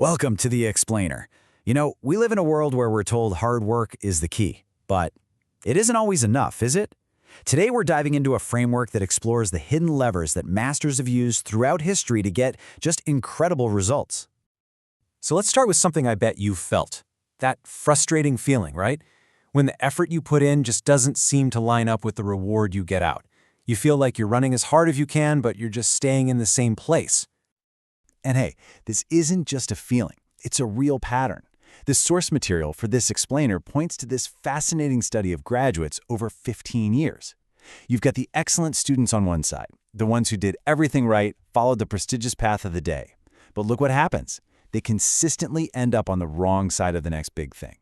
Welcome to The Explainer. We live in a world where we're told hard work is the key, but it isn't always enough, is it? Today we're diving into a framework that explores the hidden levers that masters have used throughout history to get just incredible results. So let's start with something I bet you've felt. That frustrating feeling, right? When the effort you put in just doesn't seem to line up with the reward you get out. You feel like you're running as hard as you can, but you're just staying in the same place. And hey, this isn't just a feeling, it's a real pattern. The source material for this explainer points to this fascinating study of graduates over 15 years. You've got the excellent students on one side, the ones who did everything right, followed the prestigious path of the day. But look what happens. They consistently end up on the wrong side of the next big thing.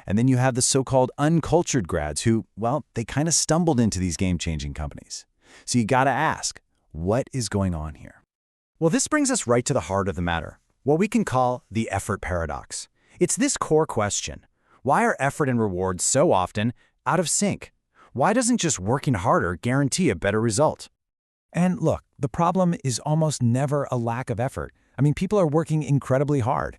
And then you have the so-called uncultured grads who, well, they kind of stumbled into these game-changing companies. So you gotta ask, what is going on here? Well, this brings us right to the heart of the matter, what we can call the effort paradox. It's this core question. Why are effort and rewards so often out of sync? Why doesn't just working harder guarantee a better result? And look, the problem is almost never a lack of effort. People are working incredibly hard.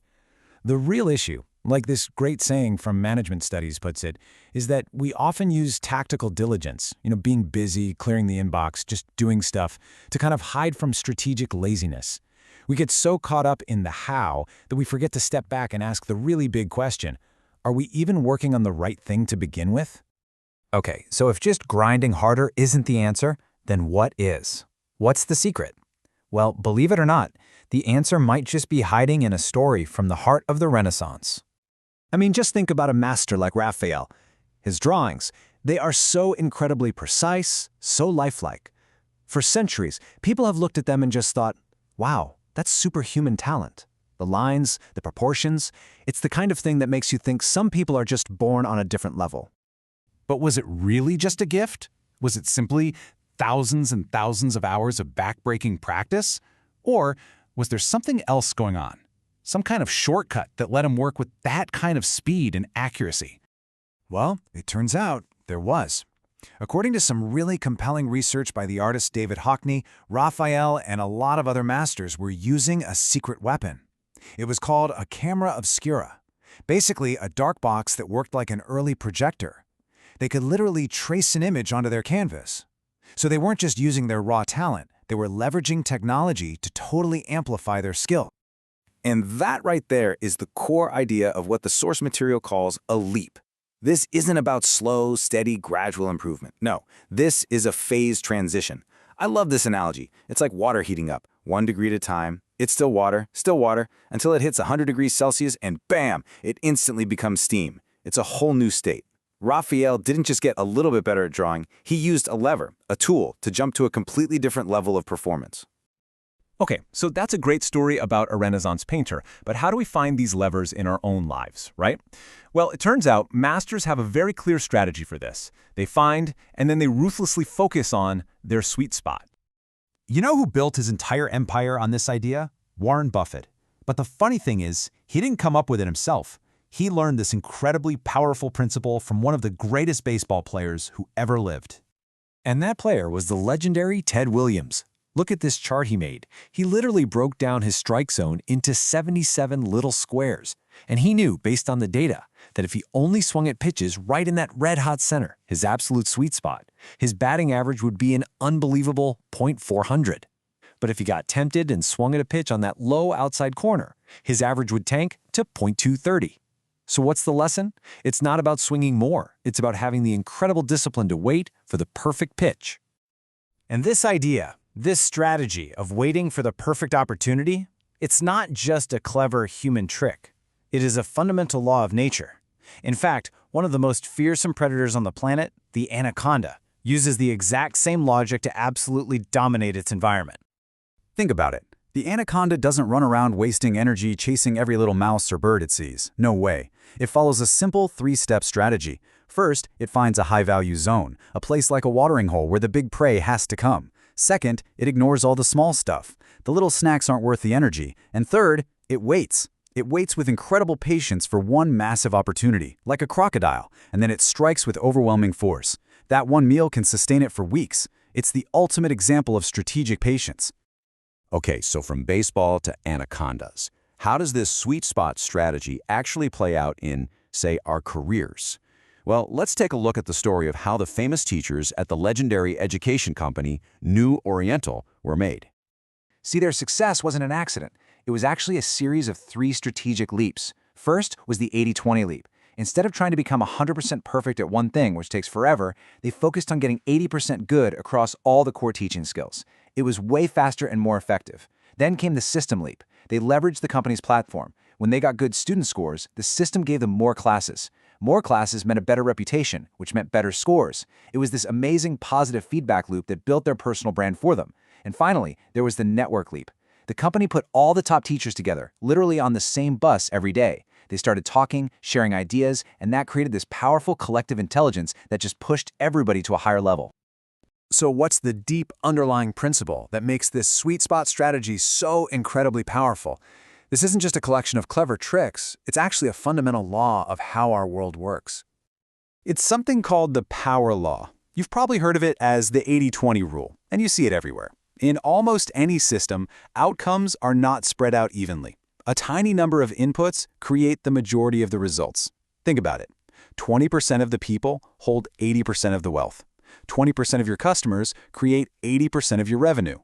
The real issue, like this great saying from management studies puts it, is that we often use tactical diligence, being busy, clearing the inbox, just doing stuff, to kind of hide from strategic laziness. We get so caught up in the how that we forget to step back and ask the really big question, are we even working on the right thing to begin with? Okay, so if just grinding harder isn't the answer, then what is? What's the secret? Well, believe it or not, the answer might just be hiding in a story from the heart of the Renaissance. Just think about a master like Raphael. His drawings, they are so incredibly precise, so lifelike. For centuries, people have looked at them and just thought, wow, that's superhuman talent. The lines, the proportions, it's the kind of thing that makes you think some people are just born on a different level. But was it really just a gift? Was it simply thousands and thousands of hours of backbreaking practice? Or was there something else going on? Some kind of shortcut that let him work with that kind of speed and accuracy? Well, it turns out there was. According to some really compelling research by the artist David Hockney, Raphael and a lot of other masters were using a secret weapon. It was called a camera obscura, basically a dark box that worked like an early projector. They could literally trace an image onto their canvas. So they weren't just using their raw talent, they were leveraging technology to totally amplify their skill. And that right there is the core idea of what the source material calls a leap. This isn't about slow, steady, gradual improvement. No, this is a phase transition. I love this analogy. It's like water heating up, 1 degree at a time. It's still water, until it hits 100 degrees Celsius and bam, it instantly becomes steam. It's a whole new state. Raphael didn't just get a little bit better at drawing, he used a lever, a tool, to jump to a completely different level of performance. Okay, so that's a great story about a Renaissance painter, but how do we find these levers in our own lives, right? Well, it turns out masters have a very clear strategy for this. They find, and then they ruthlessly focus on, their sweet spot. You know who built his entire empire on this idea? Warren Buffett. But the funny thing is, he didn't come up with it himself. He learned this incredibly powerful principle from one of the greatest baseball players who ever lived. And that player was the legendary Ted Williams. Look at this chart he made. He literally broke down his strike zone into 77 little squares. And he knew, based on the data, that if he only swung at pitches right in that red-hot center, his absolute sweet spot, his batting average would be an unbelievable .400. But if he got tempted and swung at a pitch on that low outside corner, his average would tank to .230. So what's the lesson? It's not about swinging more. It's about having the incredible discipline to wait for the perfect pitch. And this idea, this strategy of waiting for the perfect opportunity, it's not just a clever human trick. It is a fundamental law of nature. In fact, one of the most fearsome predators on the planet, the anaconda, uses the exact same logic to absolutely dominate its environment. Think about it. The anaconda doesn't run around wasting energy chasing every little mouse or bird it sees. No way. It follows a simple 3-step strategy. First, it finds a high-value zone, a place like a watering hole where the big prey has to come. Second, it ignores all the small stuff. The little snacks aren't worth the energy. And third, it waits. It waits with incredible patience for one massive opportunity, like a crocodile, and then it strikes with overwhelming force. That one meal can sustain it for weeks. It's the ultimate example of strategic patience. Okay, so from baseball to anacondas. How does this sweet spot strategy actually play out in, say, our careers? Well, let's take a look at the story of how the famous teachers at the legendary education company New Oriental were made. See, their success wasn't an accident. It was actually a series of 3 strategic leaps. First was the 80-20 leap. Instead of trying to become 100% perfect at one thing, which takes forever, they focused on getting 80% good across all the core teaching skills. It was way faster and more effective. Then came the system leap. They leveraged the company's platform. When they got good student scores, the system gave them more classes. More classes meant a better reputation, which meant better scores. It was this amazing positive feedback loop that built their personal brand for them. And finally, there was the network leap. The company put all the top teachers together, literally on the same bus every day. They started talking, sharing ideas, and that created this powerful collective intelligence that just pushed everybody to a higher level. So what's the deep underlying principle that makes this sweet spot strategy so incredibly powerful? This isn't just a collection of clever tricks, it's actually a fundamental law of how our world works. It's something called the power law. You've probably heard of it as the 80-20 rule, and you see it everywhere. In almost any system, outcomes are not spread out evenly. A tiny number of inputs create the majority of the results. Think about it. 20% of the people hold 80% of the wealth. 20% of your customers create 80% of your revenue.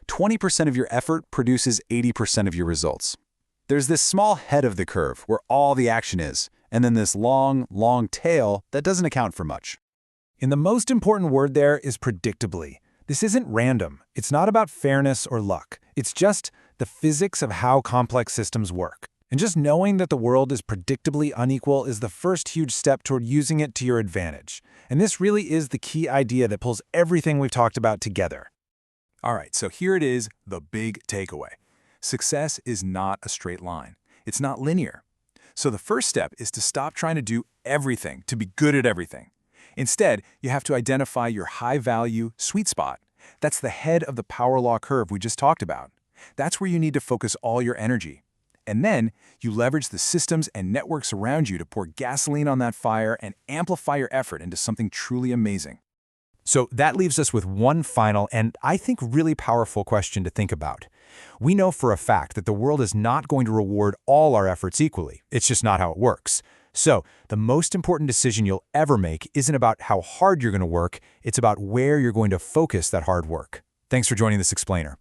20% of your effort produces 80% of your results. There's this small head of the curve where all the action is, and then this long, long tail that doesn't account for much. And the most important word there is predictably. This isn't random. It's not about fairness or luck. It's just the physics of how complex systems work. And just knowing that the world is predictably unequal is the first huge step toward using it to your advantage. And this really is the key idea that pulls everything we've talked about together. All right, so here it is, the big takeaway. Success is not a straight line. It's not linear. So the first step is to stop trying to do everything, to be good at everything. Instead, you have to identify your high-value sweet spot. That's the head of the power law curve we just talked about. That's where you need to focus all your energy. And then you leverage the systems and networks around you to pour gasoline on that fire and amplify your effort into something truly amazing. So that leaves us with one final and I think really powerful question to think about. We know for a fact that the world is not going to reward all our efforts equally. It's just not how it works. So the most important decision you'll ever make isn't about how hard you're going to work, it's about where you're going to focus that hard work. Thanks for joining this explainer.